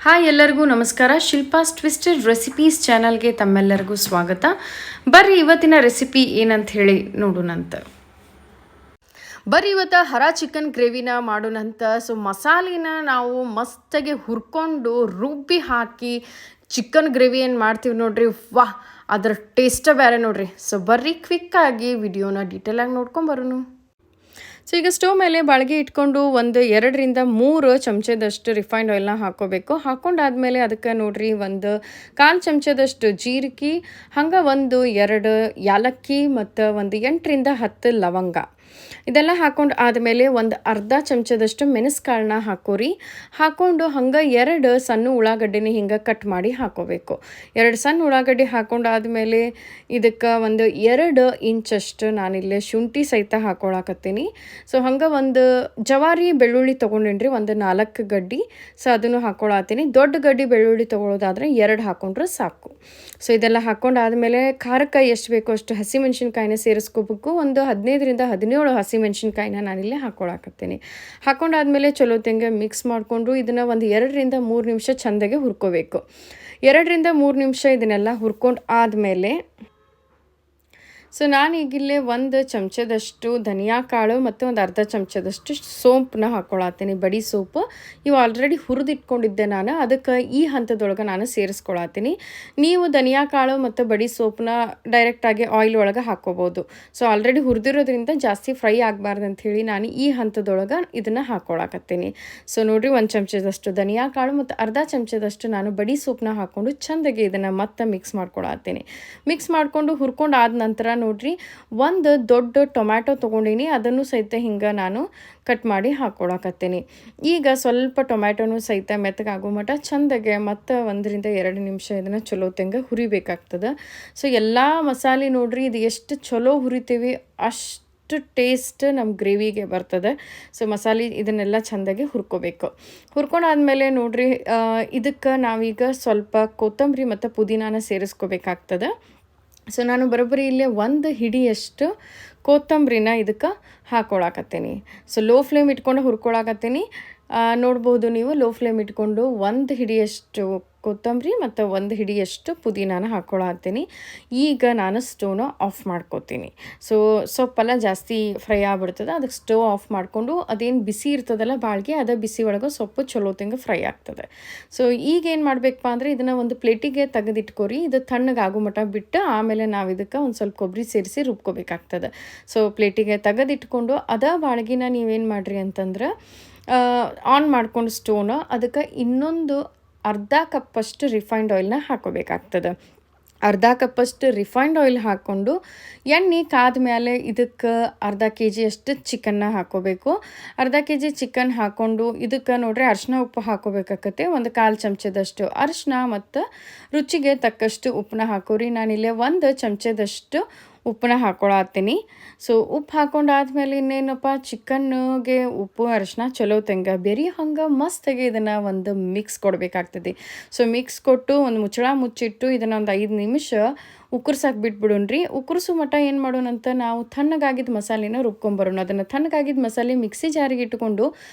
Hi ಎಲ್ಲರಿಗೂ ನಮಸ್ಕಾರ. Shilpa's twisted recipes ಚಾನಲ್ಗೆ ತಮ್ಮೆಲ್ಲರಿಗೂ ಸ್ವಾಗತ. ಬರ್ರಿ ಇವತ್ತಿನ ರೆಸಿಪಿ ಏನಂತ ಹೇಳಿ ನೋಡೋಣಂತ. ಬರ್ರಿ ಇವತ್ತು ಹರ ಚಿಕನ್ ಗ್ರೇವಿನ ಮಾಡೋಣಂತ. ಸೊ ಮಸಾಲಿನ ನಾವು ಮಸ್ತಾಗಿ ಹುರ್ಕೊಂಡು ರುಬ್ಬಿ ಹಾಕಿ ಚಿಕನ್ ಗ್ರೇವಿ ಏನು ಮಾಡ್ತೀವಿ ನೋಡ್ರಿ, ವಾಹ್, ಅದರ ಟೇಸ್ಟೇ ಬೇರೆ ನೋಡ್ರಿ. ಸೊ ಬರ್ರಿ ಕ್ವಿಕ್ಕಾಗಿ ವಿಡಿಯೋನ ಡೀಟೇಲಾಗಿ ನೋಡ್ಕೊಂಬರೋನು. ಸೊ ಈಗ ಸ್ಟವ್ ಮೇಲೆ ಬಾಳಿಗೆ ಇಟ್ಕೊಂಡು ಒಂದು 2-3 ಚಮಚದಷ್ಟು ರಿಫೈನ್ಡ್ ಆಯಿಲ್ನ ಹಾಕ್ಕೋಬೇಕು. ಹಾಕ್ಕೊಂಡಾದ್ಮೇಲೆ ಅದಕ್ಕೆ ನೋಡ್ರಿ ಒಂದು 1/4 ಚಮಚದಷ್ಟು ಜೀರಿಗೆ, ಹಂಗೆ 1-2 ಯಾಲಕ್ಕಿ ಮತ್ತು ಒಂದು 8-10 ಲವಂಗ ಇದೆಲ್ಲ ಹಾಕ್ಕೊಂಡು ಆದಮೇಲೆ ಒಂದು ಅರ್ಧ ಚಮಚದಷ್ಟು ಮೆಣಸ್ಕಾಳನ್ನ ಹಾಕೋರಿ. ಹಾಕ್ಕೊಂಡು ಹಂಗೆ 2 ಸಣ್ಣ ಉಳ್ಳಾಗಡ್ಡಿನ ಹಿಂಗೆ ಕಟ್ ಮಾಡಿ ಹಾಕೋಬೇಕು. 2 ಸಣ್ಣ ಉಳ್ಳಾಗಡ್ಡಿ ಹಾಕ್ಕೊಂಡು ಆದಮೇಲೆ ಇದಕ್ಕೆ ಒಂದು 2 ಇಂಚಷ್ಟು ನಾನಿಲ್ಲೇ ಶುಂಠಿ ಸಹಿತ ಹಾಕೊಳಕತ್ತೀನಿ. ಸೊ ಹಂಗೆ ಒಂದು ಜವಾರಿ ಬೆಳ್ಳುಳ್ಳಿ ತೊಗೊಂಡೇನ್ರಿ, ಒಂದು 4 ಗಡ್ಡಿ. ಸೊ ಅದನ್ನು ಹಾಕ್ಕೊಳತ್ತೀನಿ. ದೊಡ್ಡ ಗಡ್ಡಿ ಬೆಳ್ಳುಳ್ಳಿ ತೊಗೊಳೋದಾದರೆ 2 ಹಾಕ್ಕೊಂಡ್ರೆ ಸಾಕು. ಸೊ ಇದೆಲ್ಲ ಹಾಕ್ಕೊಂಡಾದ್ಮೇಲೆ ಖಾರಕ್ಕೆ ಎಷ್ಟು ಬೇಕೋ ಅಷ್ಟು ಹಸಿಮೆಣ್ಸಿನ್ಕಾಯಿನ ಸೇರಿಸ್ಕೋಬೇಕು. ಒಂದು 15-17 ಹಸಿಮೆಣ್ಸಿನ್ಕಾಯಿನ ನಾನಿಲ್ಲೇ ಹಾಕ್ಕೊಳಕತ್ತೀನಿ. ಹಾಕ್ಕೊಂಡಾದ್ಮೇಲೆ ಚಲೋ ತೆಂಗೆ ಮಿಕ್ಸ್ ಮಾಡಿಕೊಂಡು ಇದನ್ನು ಒಂದು 2-3 ನಿಮಿಷ ಚೆಂದಾಗೆ ಹುರ್ಕೋಬೇಕು. 2-3 ನಿಮಿಷ ಇದನ್ನೆಲ್ಲ ಹುರ್ಕೊಂಡು ಆದಮೇಲೆ ಸೊ ನಾನೀಗಿಲ್ಲೇ 1 ಚಮಚದಷ್ಟು ಧನಿಯಾ ಕಾಳು ಮತ್ತು ಒಂದು ಅರ್ಧ ಚಮಚದಷ್ಟು ಸೋಂಪನ್ನ ಹಾಕ್ಕೊಳತ್ತೀನಿ, ಬಡಿ ಸೋಪು. ಇವು ಆಲ್ರೆಡಿ ಹುರಿದಿಟ್ಕೊಂಡಿದ್ದೆ ನಾನು, ಅದಕ್ಕೆ ಈ ಹಂತದೊಳಗೆ ನಾನು ಸೇರಿಸ್ಕೊಳತ್ತೀನಿ. ನೀವು ಧನಿಯಾ ಕಾಳು ಮತ್ತು ಬಡಿ ಸೋಪನ್ನ ಡೈರೆಕ್ಟಾಗಿ ಆಯಿಲ್ ಒಳಗೆ ಹಾಕ್ಕೋಬೋದು. ಸೊ ಆಲ್ರೆಡಿ ಹುರಿದಿರೋದ್ರಿಂದ ಜಾಸ್ತಿ ಫ್ರೈ ಆಗಬಾರ್ದು ಅಂಥೇಳಿ ನಾನು ಈ ಹಂತದೊಳಗೆ ಇದನ್ನು ಹಾಕ್ಕೊಳಕತ್ತೀನಿ. ಸೊ ನೋಡಿರಿ, 1 ಚಮಚದಷ್ಟು ಧನಿಯಾ ಕಾಳು ಮತ್ತು ಅರ್ಧ ಚಮಚದಷ್ಟು ನಾನು ಬಡಿ ಸೋಪನ್ನ ಹಾಕ್ಕೊಂಡು ಚೆಂದಾಗಿ ಇದನ್ನು ಮತ್ತೆ ಮಿಕ್ಸ್ ಮಾಡ್ಕೊಳತ್ತೀನಿ. ಮಿಕ್ಸ್ ಮಾಡಿಕೊಂಡು ಹುರ್ಕೊಂಡು ಆದ ನಂತರ ನೋಡ್ರಿ, ಒಂದು ದೊಡ್ಡ ಟೊಮ್ಯಾಟೊ ತೊಗೊಂಡಿನಿ, ಅದನ್ನು ಸಹಿತ ಹಿಂಗೆ ನಾನು ಕಟ್ ಮಾಡಿ ಹಾಕ್ಕೊಳಕತ್ತೀನಿ. ಈಗ ಸ್ವಲ್ಪ ಟೊಮ್ಯಾಟೊನು ಸಹಿತ ಮೆತ್ತಗಾಗೋ ಮಟ್ಟ ಚೆಂದಾಗೆ ಮತ್ತು 1-2 ನಿಮಿಷ ಇದನ್ನು ಚಲೋ ತೆಂಗೆ ಹುರಿಬೇಕಾಗ್ತದೆ. ಸೊ ಎಲ್ಲ ಮಸಾಲೆ ನೋಡ್ರಿ, ಇದು ಎಷ್ಟು ಚಲೋ ಹುರಿತೀವಿ ಅಷ್ಟು ಟೇಸ್ಟ್ ನಮ್ಮ ಗ್ರೇವಿಗೆ ಬರ್ತದೆ. ಸೊ ಮಸಾಲೆ ಇದನ್ನೆಲ್ಲ ಚೆಂದಾಗಿ ಹುರ್ಕೋಬೇಕು. ಹುರ್ಕೊಂಡಾದ್ಮೇಲೆ ನೋಡ್ರಿ, ಇದಕ್ಕೆ ನಾವೀಗ ಸ್ವಲ್ಪ ಕೊತ್ತಂಬರಿ ಮತ್ತು ಪುದೀನಾನ ಸೇರಿಸ್ಕೋಬೇಕಾಗ್ತದೆ. ಸೊ ನಾನು ಬರೋಬ್ಬರಿ ಇಲ್ಲೇ 1 ಹಿಡಿಯಷ್ಟು ಕೊತ್ತಂಬರಿನ ಇದಕ್ಕೆ ಹಾಕ್ಕೊಳಕತ್ತೀನಿ. ಸೊ ಲೋ ಫ್ಲೇಮ್ ಇಟ್ಕೊಂಡು ಹುರ್ಕೊಳಕತ್ತೀನಿ. ನೋಡ್ಬೋದು ನೀವು, ಲೋ ಫ್ಲೇಮ್ ಇಟ್ಕೊಂಡು 1 ಹಿಡಿಯಷ್ಟು ಕೊತ್ತಂಬರಿ ಮತ್ತು 1 ಹಿಡಿಯಷ್ಟು ಪುದೀನಾನ ಹಾಕ್ಕೊಳತ್ತೀನಿ. ಈಗ ನಾನು ಸ್ಟವ್ನ ಆಫ್ ಮಾಡ್ಕೋತೀನಿ. ಸೊ ಸೊಪ್ಪೆಲ್ಲ ಜಾಸ್ತಿ ಫ್ರೈ ಆಗ್ಬಿಡ್ತದೆ, ಅದಕ್ಕೆ ಸ್ಟವ್ ಆಫ್ ಮಾಡಿಕೊಂಡು ಅದೇನು ಬಿಸಿ ಇರ್ತದಲ್ಲ ಬಾಳಿಗೆ, ಅದ ಬಿಸಿ ಒಳಗೆ ಸೊಪ್ಪು ಚಲೋ ತೆಂಗೆ ಫ್ರೈ ಆಗ್ತದೆ. ಸೊ ಈಗ ಏನು ಮಾಡಬೇಕಪ್ಪ ಅಂದರೆ ಇದನ್ನು ಒಂದು ಪ್ಲೇಟಿಗೆ ತೆಗೆದಿಟ್ಕೊರಿ. ಇದು ತಣ್ಣಗಾಗೋ ಮಟ್ಟ ಬಿಟ್ಟು ಆಮೇಲೆ ನಾವು ಇದಕ್ಕೆ ಒಂದು ಸ್ವಲ್ಪ ಕೊಬ್ಬರಿ ಸೇರಿಸಿ ರುಬ್ಕೋಬೇಕಾಗ್ತದೆ. ಸೊ ಪ್ಲೇಟಿಗೆ ತೆಗೆದಿಟ್ಕೊಂಡು ಅದ ಬಾಳಿಗೆನ ನೀವೇನು ಮಾಡಿರಿ ಅಂತಂದ್ರೆ ಆನ್ ಮಾಡ್ಕೊಂಡು ಸ್ಟೋವ್ನ ಅದಕ್ಕೆ ಇನ್ನೊಂದು ಅರ್ಧ ಕಪ್ಪಷ್ಟು ರಿಫೈನ್ಡ್ ಆಯಿಲ್ನ ಹಾಕೋಬೇಕಾಗ್ತದೆ. ಅರ್ಧ ಕಪ್ಪಷ್ಟು ರಿಫೈನ್ಡ್ ಆಯಿಲ್ ಹಾಕ್ಕೊಂಡು ಎಣ್ಣೆ ಕಾದ ಮೇಲೆ ಇದಕ್ಕೆ ಅರ್ಧ kg ಅಷ್ಟು ಚಿಕನ್ನ ಹಾಕ್ಕೋಬೇಕು. ಅರ್ಧ kg ಚಿಕನ್ ಹಾಕ್ಕೊಂಡು ಇದಕ್ಕೆ ನೋಡ್ರಿ ಅರಿಶಿನ ಉಪ್ಪು ಹಾಕೋಬೇಕಾಗತ್ತೆ. ಒಂದು 1/4 ಚಮಚದಷ್ಟು ಅರಿಶಿನ ಮತ್ತು ರುಚಿಗೆ ತಕ್ಕಷ್ಟು ಉಪ್ಪನ್ನ ಹಾಕೋರಿ. ನಾನಿಲ್ಲೇ 1 ಚಮಚದಷ್ಟು ಉಪ್ಪನ್ನ ಹಾಕ್ಕೊಳತ್ತೀನಿ. ಸೊ ಉಪ್ಪು ಹಾಕ್ಕೊಂಡಾದ್ಮೇಲೆ ಇನ್ನೇನಪ್ಪ, ಚಿಕನ್ಗೆ ಉಪ್ಪು ಅರಿಶಿನ ಚಲೋ ತೆಂಗ ಬೇರೆ ಹಂಗೆ ಮಸ್ತಾಗಿ ಇದನ್ನು ಒಂದು ಮಿಕ್ಸ್ ಕೊಡಬೇಕಾಗ್ತದೆ. ಸೊ ಮಿಕ್ಸ್ ಕೊಟ್ಟು ಒಂದು ಮುಚ್ಚಳ ಮುಚ್ಚಿಟ್ಟು ಇದನ್ನು ಒಂದು 5 ನಿಮಿಷ ಉಕ್ಕರ್ಸಾಕ್ ಬಿಟ್ಬಿಡೋಣ್ರಿ. ಉಕ್ಕರ್ಸು ಮಟ್ಟ ಏನು ಮಾಡೋಣಂತ ನಾವು ತಣ್ಣಗಾಗಿದ್ದ ಮಸಾಲೆನ ರುಬ್ಕೊಂಬರೋಣ. ಅದನ್ನು ತಣ್ಣಗಾಗಿದ್ದ ಮಸಾಲೆ ಮಿಕ್ಸಿ ಜಾರಿಗೆ ಇಟ್ಕೊಂಡು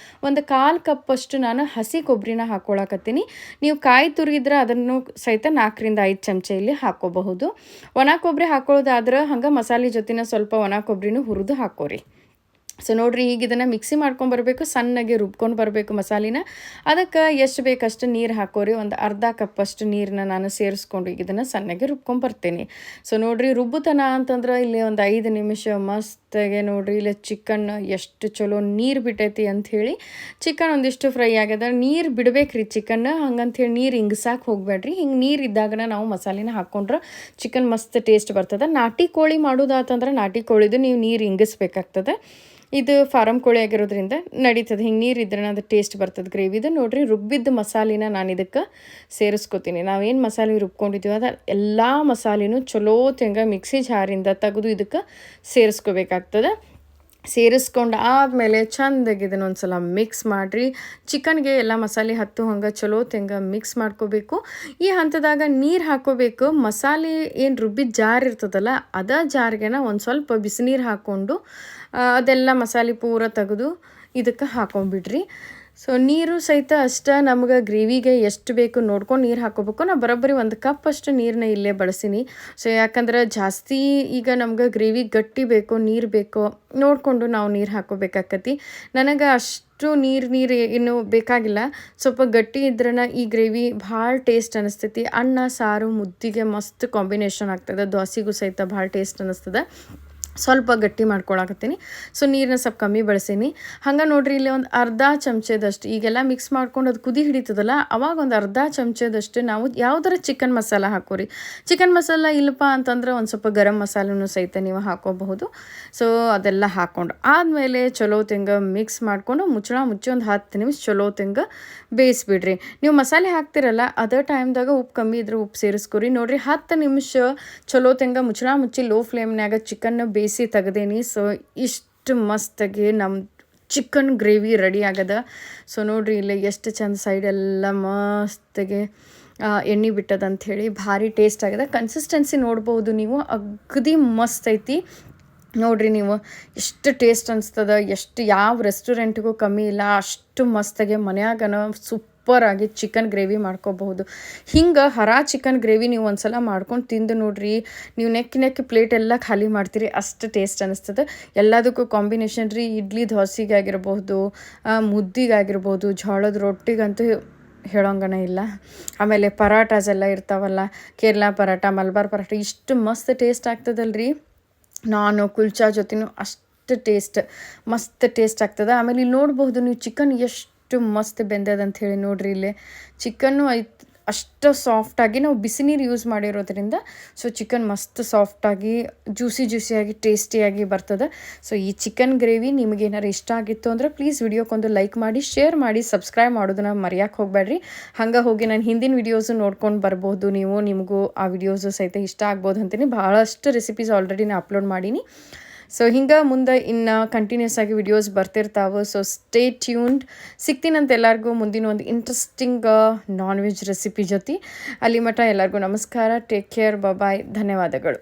ಒಂದು 1/4 ಕಪ್ಪಷ್ಟು ನಾನು ಹಸಿ ಕೊಬ್ಬರಿನ ಹಾಕ್ಕೊಳಕತ್ತೀನಿ. ನೀವು ಕಾಯಿ ತುರಿದ್ರೆ ಅದನ್ನು ಸಹಿತ 4-5 ಚಮಚ ಇಲ್ಲಿ ಹಾಕ್ಕೋಬಹುದು. ಒಣ ಕೊಬ್ಬರಿ ಹಾಕ್ಕೊಳ್ಳೋದಾದ್ರೆ ಹಂಗೆ ಮಸಾಲೆ ಜೊತೆನ ಸ್ವಲ್ಪ ಒಣ ಕೊಬ್ಬರಿನೂ ಹುರಿದು ಹಾಕೋರಿ. ಸೊ ನೋಡಿರಿ, ಈಗ ಇದನ್ನು ಮಿಕ್ಸಿ ಮಾಡ್ಕೊಂಬರ್ಬೇಕು, ಸಣ್ಣಗೆ ರುಬ್ಕೊಂಡು ಬರಬೇಕು ಮಸಾಲಿನ. ಅದಕ್ಕೆ ಎಷ್ಟು ಬೇಕಷ್ಟು ನೀರು ಹಾಕೋರಿ. ಒಂದು ಅರ್ಧ ಕಪ್ಪಷ್ಟು ನೀರನ್ನ ನಾನು ಸೇರಿಸ್ಕೊಂಡು ಈಗ ಇದನ್ನು ಸಣ್ಣಗೆ ರುಬ್ಕೊಂಬರ್ತೀನಿ. ಸೊ ನೋಡಿರಿ, ರುಬ್ಬುತನ ಅಂತಂದ್ರೆ ಇಲ್ಲಿ ಒಂದು 5 ನಿಮಿಷ ಮಸ್ತಾಗೆ ನೋಡಿರಿ ಇಲ್ಲಿ ಚಿಕನ್ ಎಷ್ಟು ಚಲೋ ನೀರು ಬಿಟ್ಟೈತಿ ಅಂಥೇಳಿ. ಚಿಕನ್ ಒಂದಿಷ್ಟು ಫ್ರೈ ಆಗ್ಯದ. ನೀರು ಬಿಡ್ಬೇಕ್ರಿ ಚಿಕನ್, ಹಂಗಂಥೇಳಿ ನೀರು ಹಿಂಗ್ಸಾಕೆ ಹೋಗಬೇಡ್ರಿ. ಹಿಂಗೆ ನೀರು ಇದ್ದಾಗನ ನಾವು ಮಸಾಲೆನ ಹಾಕ್ಕೊಂಡ್ರೆ ಚಿಕನ್ ಮಸ್ತ್ ಟೇಸ್ಟ್ ಬರ್ತದೆ. ನಾಟಿ ಕೋಳಿ ಮಾಡೋದಾತಂದ್ರೆ ನಾಟಿ ಕೋಳಿದು ನೀವು ನೀರು ಹಿಂಗಿಸ್ಬೇಕಾಗ್ತದೆ. ಇದು ಫಾರಮ್ ಕೋಳಿ ಆಗಿರೋದ್ರಿಂದ ನಡೀತದೆ, ಹಿಂಗೆ ನೀರು ಇದ್ರೆ ಅದು ಟೇಸ್ಟ್ ಬರ್ತದೆ ಗ್ರೇವಿದು. ನೋಡಿರಿ, ರುಬ್ಬಿದ್ದ ಮಸಾಲಿನ ನಾನು ಇದಕ್ಕೆ ಸೇರಿಸ್ಕೊತೀನಿ. ನಾವೇನು ಮಸಾಲೆ ರುಬ್ಕೊಂಡಿದ್ದೀವಿ ಅದು ಎಲ್ಲ ಮಸಾಲೆನೂ ಚಲೋ ತೆಂಗ ಮಿಕ್ಸಿ ಜಾರಿಂದ ತೆಗೆದು ಇದಕ್ಕೆ ಸೇರಿಸ್ಕೋಬೇಕಾಗ್ತದೆ. ಸೇರಿಸ್ಕೊಂಡು ಆದಮೇಲೆ ಚೆಂದಾಗಿ ಇದನ್ನೊಂದು ಸಲ ಮಿಕ್ಸ್ ಮಾಡಿರಿ. ಚಿಕನ್ಗೆ ಎಲ್ಲ ಮಸಾಲೆ ಹತ್ತು ಹಂಗೆ ಚಲೋ ತೆಂಗ ಮಿಕ್ಸ್ ಮಾಡ್ಕೋಬೇಕು. ಈ ಹಂತದಾಗ ನೀರು ಹಾಕ್ಕೋಬೇಕು. ಮಸಾಲೆ ಏನು ರುಬ್ಬಿದ ಜಾರ್ ಇರ್ತದಲ್ಲ ಅದ ಜಾರ್ಗೆನ ಒಂದು ಸ್ವಲ್ಪ ಬಿಸಿನೀರು ಹಾಕ್ಕೊಂಡು ಅದೆಲ್ಲ ಮಸಾಲೆ ಪೂರ ತೆಗೆದು ಇದಕ್ಕೆ ಹಾಕೊಂಡ್ಬಿಡ್ರಿ. ಸೊ ನೀರು ಸಹಿತ ಅಷ್ಟೇ ನಮ್ಗೆ ಗ್ರೇವಿಗೆ ಎಷ್ಟು ಬೇಕು ನೋಡ್ಕೊಂಡು ನೀರು ಹಾಕೋಬೇಕು. ನಾನು ಬರೋಬ್ಬರಿ 1 ಕಪ್ ಅಷ್ಟು ನೀರನ್ನ ಇಲ್ಲೇ ಬಳಸೀನಿ. ಸೊ ಯಾಕಂದ್ರೆ ಜಾಸ್ತಿ ಈಗ ನಮ್ಗೆ ಗ್ರೇವಿ ಗಟ್ಟಿ ಬೇಕು, ನೀರು ಬೇಕು ನೋಡಿಕೊಂಡು ನಾವು ನೀರು ಹಾಕೋಬೇಕಾಕತಿ. ನನಗೆ ಅಷ್ಟು ನೀರು ಏನು ಬೇಕಾಗಿಲ್ಲ. ಸ್ವಲ್ಪ ಗಟ್ಟಿ ಇದ್ರನ ಈ ಗ್ರೇವಿ ಭಾಳ ಟೇಸ್ಟ್ ಅನ್ನಿಸ್ತೈತಿ. ಅನ್ನ ಸಾರು ಮುದ್ದಿಗೆ ಮಸ್ತ್ ಕಾಂಬಿನೇಷನ್ ಆಗ್ತದೆ, ದೋಸೆಗೂ ಸಹಿತ ಭಾಳ ಟೇಸ್ಟ್ ಅನ್ನಿಸ್ತದೆ. ಸ್ವಲ್ಪ ಗಟ್ಟಿ ಮಾಡ್ಕೊಳಕತ್ತೀನಿ. ಸೊ ನೀರನ್ನ ಸ್ವಲ್ಪ ಕಮ್ಮಿ ಬಳಸೀನಿ. ಹಂಗೆ ನೋಡ್ರಿ ಇಲ್ಲಿ ಒಂದು ಅರ್ಧ ಚಮಚದಷ್ಟು ಈಗೆಲ್ಲ ಮಿಕ್ಸ್ ಮಾಡ್ಕೊಂಡು ಅದು ಕುದಿ ಹಿಡಿತದಲ್ಲ, ಅವಾಗ ಒಂದು ಅರ್ಧ ಚಮಚದಷ್ಟು ನಾವು ಯಾವ್ದಾರ ಚಿಕನ್ ಮಸಾಲ ಹಾಕೋರಿ. ಚಿಕನ್ ಮಸಾಲ ಇಲ್ಲಪ್ಪ ಅಂತಂದ್ರೆ ಒಂದು ಸ್ವಲ್ಪ ಗರಂ ಮಸಾಲೂ ಸಹಿತ ನೀವು ಹಾಕೋಬಹುದು. ಸೊ ಅದೆಲ್ಲ ಹಾಕ್ಕೊಂಡು ಆದಮೇಲೆ ಚಲೋ ತೆಂಗ ಮಿಕ್ಸ್ ಮಾಡಿಕೊಂಡು ಮುಚ್ಚಿ ಒಂದು 10 ನಿಮಿಷ ಚಲೋ ತೆಂಗ ಬೇಯಿಸ್ಬಿಡ್ರಿ. ನೀವು ಮಸಾಲೆ ಹಾಕ್ತಿರಲ್ಲ ಅದೇ ಟೈಮ್ದಾಗ ಉಪ್ಪು ಕಮ್ಮಿ ಇದ್ರೆ ಉಪ್ಪು ಸೇರಿಸ್ಕೊರಿ. ನೋಡಿರಿ 10 ನಿಮಿಷ ಚಲೋ ತೆಂಗ ಮುಚ್ಚಿ ಲೋ ಫ್ಲೇಮ್ನಾಗ ಚಿಕನ್ನ ಬೇಯಿಸಿ ತೆಗ್ದೇನಿ. ಸೊ ಇಷ್ಟು ಮಸ್ತಾಗಿ ನಮ್ಮ ಚಿಕನ್ ಗ್ರೇವಿ ರೆಡಿ ಆಗದ. ಸೊ ನೋಡಿರಿ ಇಲ್ಲಿ ಎಷ್ಟು ಚಂದ ಸೈಡೆಲ್ಲ ಮಸ್ತಾಗಿ ಎಣ್ಣೆ ಬಿಟ್ಟದ ಅಂಥೇಳಿ ಭಾರಿ ಟೇಸ್ಟ್ ಆಗದ. ಕನ್ಸಿಸ್ಟೆನ್ಸಿ ನೋಡ್ಬೋದು ನೀವು, ಅಗದಿ ಮಸ್ತ್ ಐತಿ. ನೋಡಿರಿ ನೀವು ಎಷ್ಟು ಟೇಸ್ಟ್ ಅನಿಸ್ತದ, ಎಷ್ಟು ಯಾವ ರೆಸ್ಟೋರೆಂಟ್ಗೂ ಕಮ್ಮಿ ಇಲ್ಲ. ಅಷ್ಟು ಮಸ್ತಾಗಿ ಮನ್ಯಾಗನ ಸೂಪರಾಗಿ ಚಿಕನ್ ಗ್ರೇವಿ ಮಾಡ್ಕೋಬಹುದು. ಹಿಂಗೆ ಚಿಕನ್ ಗ್ರೇವಿ ನೀವು ಒಂದ್ಸಲ ಮಾಡ್ಕೊಂಡು ತಿಂದು ನೋಡ್ರಿ, ನೀವು ನೆಕ್ಕಿ ಪ್ಲೇಟ್ ಎಲ್ಲ ಖಾಲಿ ಮಾಡ್ತೀರಿ, ಅಷ್ಟು ಟೇಸ್ಟ್ ಅನ್ನಿಸ್ತದೆ. ಎಲ್ಲದಕ್ಕೂ ಕಾಂಬಿನೇಷನ್ ರೀ, ಇಡ್ಲಿ ದೋಸೆಗಾಗಿರ್ಬೋದು, ಮುದ್ದಿಗಾಗಿರ್ಬೋದು, ಜೋಳದ ರೊಟ್ಟಿಗಂತೂ ಹೇಳೋಂಗನ ಇಲ್ಲ. ಆಮೇಲೆ ಪರಾಟಾಸ್ ಎಲ್ಲ ಇರ್ತಾವಲ್ಲ, ಕೇರಳ ಪರಾಟ, ಮಲ್ಬಾರ್ ಪರಾಟ, ಇಷ್ಟು ಮಸ್ತ್ ಟೇಸ್ಟ್ ಆಗ್ತದಲ್ರಿ. ನಾನು ಕುಲ್ಚಾ ಜೊತೆನೂ ಅಷ್ಟು ಮಸ್ತ್ ಟೇಸ್ಟ್ ಆಗ್ತದೆ. ಆಮೇಲೆ ಇಲ್ಲಿ ನೋಡ್ಬೋದು ನೀವು ಚಿಕನ್ ಎಷ್ಟು ಮಸ್ತ್ ಬೆಂದದಂತ ಹೇಳಿ. ನೋಡ್ರಿ ಇಲ್ಲಿ ಚಿಕನ್ನು ಅಷ್ಟು ಸಾಫ್ಟಾಗಿ ನಾವು ಬಿಸಿ ನೀರು ಯೂಸ್ ಮಾಡಿರೋದ್ರಿಂದ ಸೊ ಚಿಕನ್ ಮಸ್ತ್ ಸಾಫ್ಟಾಗಿ ಜ್ಯೂಸಿಯಾಗಿ ಟೇಸ್ಟಿಯಾಗಿ ಬರ್ತದೆ. ಸೊ ಈ ಚಿಕನ್ ಗ್ರೇವಿ ನಿಮಗೇನಾರು ಇಷ್ಟ ಆಗಿತ್ತು ಅಂದರೆ ಪ್ಲೀಸ್ ವಿಡಿಯೋಕ್ಕೊಂದು ಲೈಕ್ ಮಾಡಿ, ಶೇರ್ ಮಾಡಿ, ಸಬ್ಸ್ಕ್ರೈಬ್ ಮಾಡೋದನ್ನ ಮರೆಯೋಕ್ಕೆ ಹೋಗಬೇಡ್ರಿ. ಹಂಗೆ ಹೋಗಿ ನಾನು ಹಿಂದಿನ ವಿಡಿಯೋಸು ನೋಡ್ಕೊಂಡು ಬರ್ಬೋದು ನೀವು. ನಿಮಗೂ ಆ ವಿಡಿಯೋಸು ಸಹಿತ ಇಷ್ಟ ಆಗ್ಬೋದು ಅಂತೀನಿ. ಭಾಳಷ್ಟು ರೆಸಿಪೀಸ್ ಆಲ್ರೆಡಿ ನಾನು ಅಪ್ಲೋಡ್ ಮಾಡೀನಿ. ಸೊ ಹಿಂಗೆ ಮುಂದೆ ಇನ್ನು ಕಂಟಿನ್ಯೂಸ್ ಆಗಿ ವಿಡಿಯೋಸ್ ಬರ್ತಿರ್ತಾವೆ. So stay tuned. ಸಿಗ್ತೀನಂತ ಎಲ್ಲರಿಗೂ ಮುಂದಿನ ಒಂದು ಇಂಟ್ರೆಸ್ಟಿಂಗ್ ನಾನ್ ವೆಜ್ ರೆಸಿಪಿ ಜೊತೆ. ಅಲ್ಲಿ ಮಟ್ಟ ಎಲ್ಲರಿಗೂ ನಮಸ್ಕಾರ. ಟೇಕ್ ಕೇರ್, ಬಾಯ್. ಧನ್ಯವಾದಗಳು.